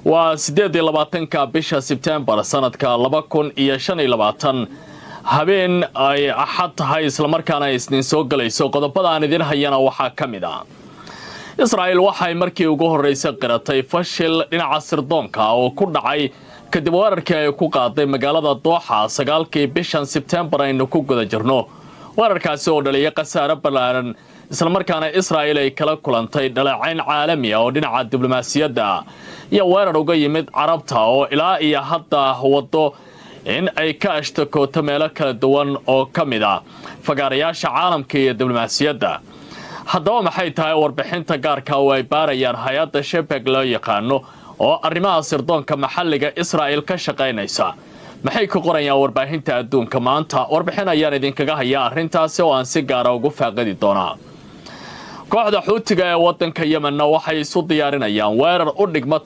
و28 bisha September sanadka 2025 habeen ay axad tahay isla markaana isniin soo galayso qodobada aan idin hayana waxa kamid ah Israel waxay markii ugu horeysay qiratay fashil dhinaca sirdoonka oo ku dhacay kadib weerarkii ay ku qaaday magaalada Dooxa 9kii bishan September aynu ku guda jirno weerarkaasi oo dhaliyay khasaare ballaaran isla markaana Israel ay kala kulantay dhaleecayn caalami ah oo dhinaca diblomaasiyadda iyo weerar uga yimid Carabta oo ilaa iyo hadda wado in ay ka ashtakooto meelo kala duwan oo kamid ah fagaarayaasha caalamka iyo diblomaasiyadda haddaba maxay tahay warbixinta gaarka oo ay baarayaan hay'adda Shebag loo yaqaano oo arrimaha sirdoonka maxalliga Israel ka shaqeynaysa maxay ku qorayaan warbaahinta adduunka maanta warbixin ayaan idinkaga hayaa arrintaasi oo aan si gaar ah ugu faaqidi doonaa kooxda Xuutiga ee wadanka Yemen waxay isu diyaarinayaan weerar u dhigma